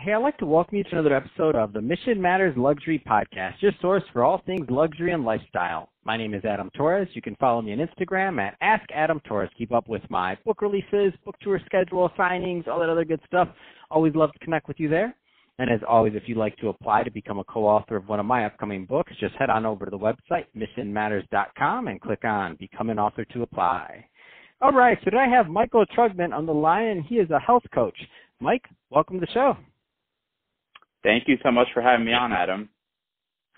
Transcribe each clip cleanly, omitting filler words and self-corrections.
Hey, I'd like to welcome you to another episode of the Mission Matters Luxury Podcast, your source for all things luxury and lifestyle. My name is Adam Torres. You can follow me on Instagram at AskAdamTorres. Keep up with my book releases, book tour schedule, signings, all that other good stuff. Always love to connect with you there. And as always, if you'd like to apply to become a co-author of one of my upcoming books, just head on over to the website, missionmatters.com, and click on Become an Author to apply. All right, so today I have Michael Trugman on the line, and he is a health coach. Mike, welcome to the show. Thank you so much for having me on, Adam.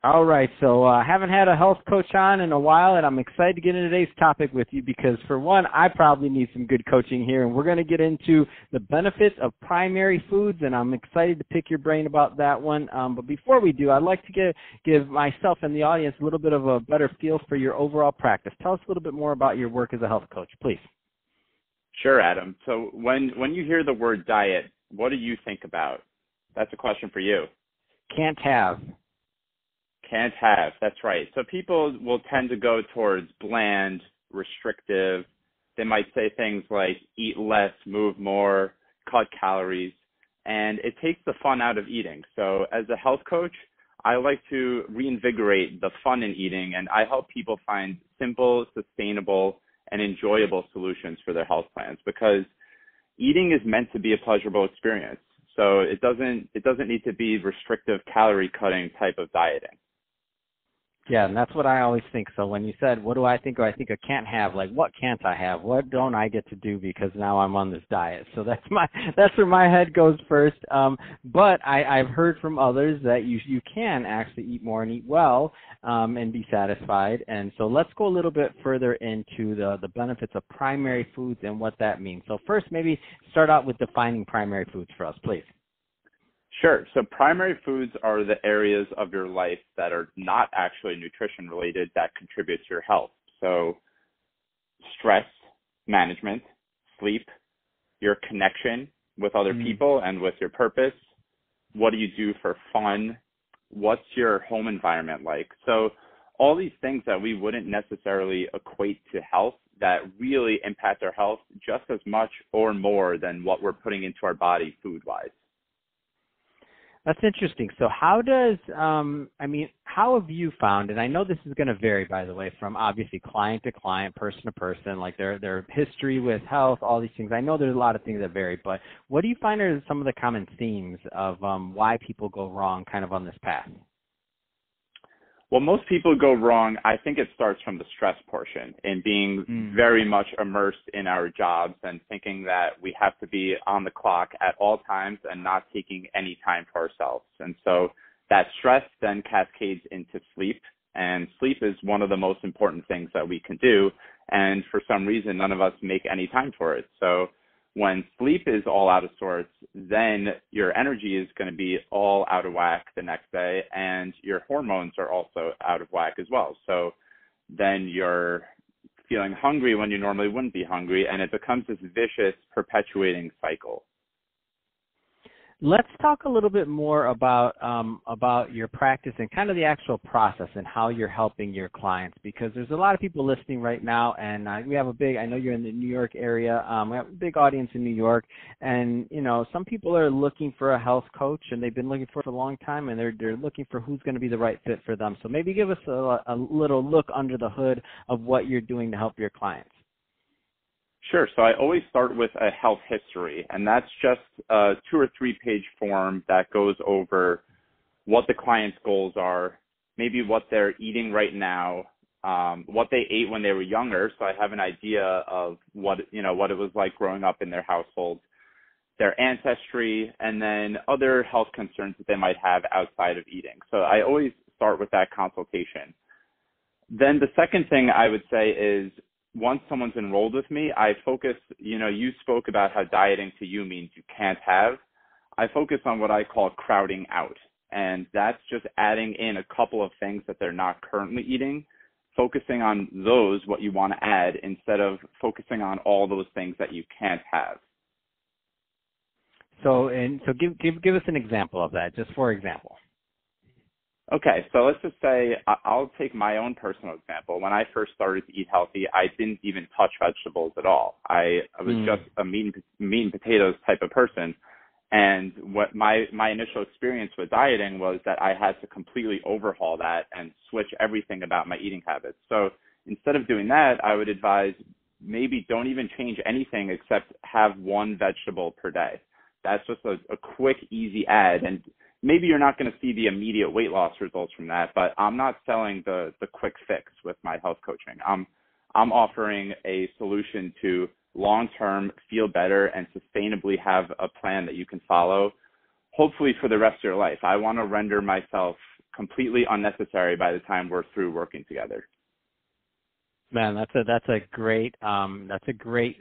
All right, so I haven't had a health coach on in a while, and I'm excited to get into today's topic with you because, for one, I probably need some good coaching here, and we're going to get into the benefits of primary foods, and I'm excited to pick your brain about that one. But before we do, I'd like to give myself and the audience a little bit of a better feel for your overall practice. Tell us a little bit more about your work as a health coach, please. Sure, Adam. So when you hear the word diet, what do you think about? That's a question for you. Can't have. Can't have. That's right. So people will tend to go towards bland, restrictive. They might say things like eat less, move more, cut calories, and it takes the fun out of eating. So as a health coach, I like to reinvigorate the fun in eating, and I help people find simple, sustainable, and enjoyable solutions for their health plans because eating is meant to be a pleasurable experience. So it doesn't need to be restrictive calorie cutting type of dieting. Yeah, and that's what I always think. So when you said, what do I think? Or I think I can't have, like, what can't I have? What don't I get to do because now I'm on this diet? So that's where my head goes first. But I've heard from others that you can actually eat more and eat well and be satisfied. And so let's go a little bit further into the benefits of primary foods and what that means. So first, maybe start out with defining primary foods for us, please. Sure. So primary foods are the areas of your life that are not actually nutrition related that contribute to your health. So stress management, sleep, your connection with other people and with your purpose. What do you do for fun? What's your home environment like? So all these things that we wouldn't necessarily equate to health that really impact our health just as much or more than what we're putting into our body food-wise. That's interesting. So how have you found, and I know this is going to vary, by the way, from obviously client to client, person to person, like their history with health, all these things. I know there's a lot of things that vary, but what do you find are some of the common themes of why people go wrong kind of on this path? Well, most people go wrong. I think it starts from the stress portion and being very much immersed in our jobs and thinking that we have to be on the clock at all times and not taking any time for ourselves. And so that stress then cascades into sleep, and sleep is one of the most important things that we can do. And for some reason, none of us make any time for it. So when sleep is all out of sorts, then your energy is going to be all out of whack the next day, and your hormones are also out of whack as well. So then you're feeling hungry when you normally wouldn't be hungry, and it becomes this vicious, perpetuating cycle. Let's talk a little bit more about your practice and kind of the actual process and how you're helping your clients, because there's a lot of people listening right now, and we have I know you're in the New York area, we have a big audience in New York, and, some people are looking for a health coach, and they've been looking for it for a long time, and they're looking for who's going to be the right fit for them. So maybe give us a little look under the hood of what you're doing to help your clients. Sure. So I always start with a health history, and that's just a 2 or 3 page form that goes over what the client's goals are, maybe what they're eating right now, what they ate when they were younger. So I have an idea of what it was like growing up in their household, their ancestry, and then other health concerns that they might have outside of eating. So I always start with that consultation. Then the second thing I would say is, once someone's enrolled with me, I focus, you spoke about how dieting to you means you can't have. I focus on what I call crowding out. And that's just adding in a couple of things that they're not currently eating, focusing on those, what you want to add, instead of focusing on all those things that you can't have. So give us an example of that, just for example. Okay, so let's just say I'll take my own personal example. When I first started to eat healthy, I didn't even touch vegetables at all. I was just a meat and potatoes type of person. And what my initial experience with dieting was that I had to completely overhaul that and switch everything about my eating habits. So instead of doing that, I would advise maybe don't even change anything except have one vegetable per day. That's just a quick, easy add. And maybe you're not going to see the immediate weight loss results from that, but I'm not selling the quick fix with my health coaching. I'm offering a solution to long-term feel better and sustainably have a plan that you can follow, hopefully for the rest of your life. I want to render myself completely unnecessary by the time we're through working together. Man, that's a great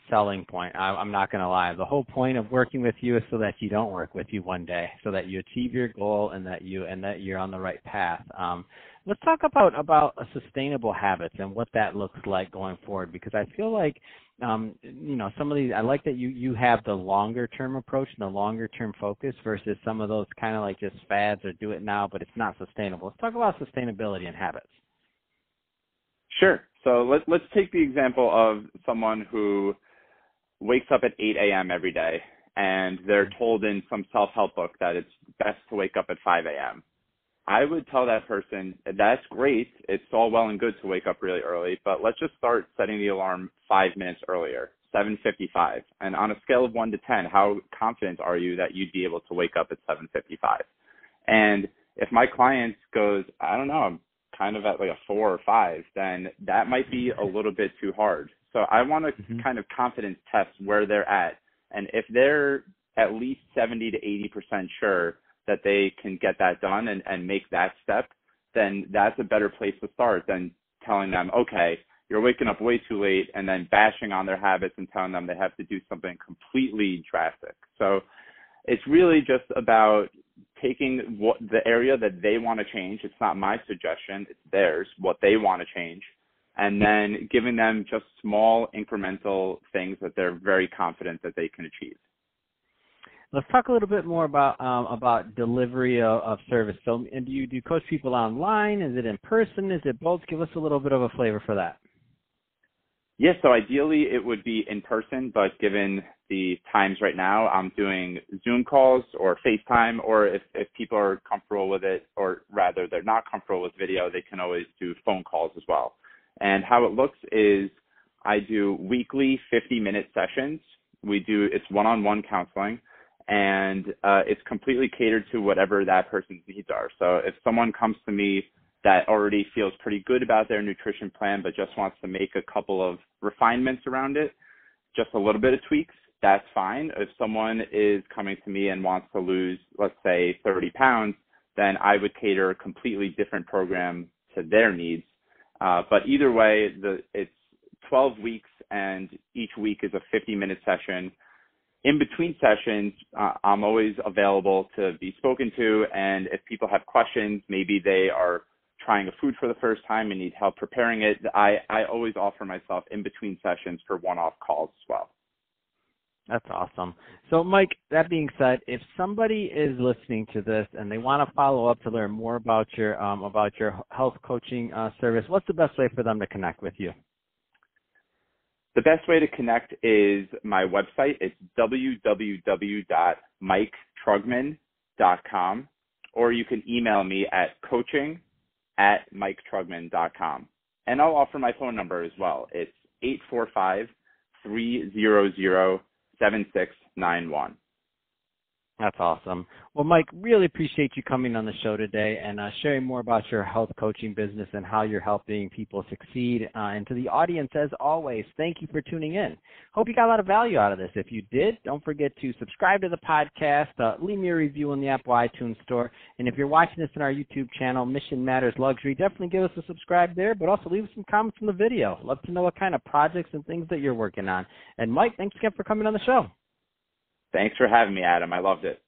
selling point. I'm not going to lie. The whole point of working with you is so that you don't work with you one day, so that you achieve your goal and that you're on the right path. Let's talk about sustainable habits and what that looks like going forward, because I feel like some of these, I like that you have the longer term approach and the longer term focus versus some of those kind of like just fads or do it now, but it's not sustainable. Let's talk about sustainability and habits. Sure. So let's take the example of someone who wakes up at 8 a.m. every day and they're told in some self-help book that it's best to wake up at 5 a.m. I would tell that person, that's great. It's all well and good to wake up really early, but let's just start setting the alarm 5 minutes earlier, 7:55. And on a scale of 1 to 10, how confident are you that you'd be able to wake up at 7:55? And if my client goes, I don't know, I'm kind of at like a 4 or 5, then that might be a little bit too hard. So I want to kind of confidence test where they're at. And if they're at least 70 to 80% sure that they can get that done and make that step, then that's a better place to start than telling them, okay, you're waking up way too late, and then bashing on their habits and telling them they have to do something completely drastic. So it's really just about taking the area that they want to change. It's not my suggestion, it's theirs, what they want to change, and then giving them just small incremental things that they're very confident that they can achieve. Let's talk a little bit more about delivery of service. So, and do you coach people online? Is it in person? Is it both? Give us a little bit of a flavor for that. Yes, so ideally it would be in person, but given the times right now, I'm doing Zoom calls or FaceTime, or if people are comfortable with it, or rather they're not comfortable with video, they can always do phone calls as well. And how it looks is I do weekly 50-minute sessions. It's one-on-one counseling, and it's completely catered to whatever that person's needs are. So if someone comes to me that already feels pretty good about their nutrition plan, but just wants to make a couple of refinements around it, just a little bit of tweaks, that's fine. If someone is coming to me and wants to lose, let's say, 30 pounds, then I would cater a completely different program to their needs. But either way, it's 12 weeks, and each week is a 50-minute session. In between sessions, I'm always available to be spoken to, and if people have questions, maybe they are trying a food for the first time and need help preparing it, I always offer myself in between sessions for one-off calls as well. That's awesome. So, Mike, that being said, if somebody is listening to this and they want to follow up to learn more about your health coaching service, what's the best way for them to connect with you? The best way to connect is my website. It's www.miketrugman.com, or you can email me at coaching@miketrugman.com. And I'll offer my phone number as well. It's 845-300-7691. That's awesome. Well, Mike, really appreciate you coming on the show today and sharing more about your health coaching business and how you're helping people succeed. And to the audience, as always, thank you for tuning in. Hope you got a lot of value out of this. If you did, don't forget to subscribe to the podcast, leave me a review on the Apple iTunes Store. And if you're watching this on our YouTube channel, Mission Matters Luxury, definitely give us a subscribe there, but also leave us some comments on the video. Love to know what kind of projects and things that you're working on. And Mike, thanks again for coming on the show. Thanks for having me, Adam. I loved it.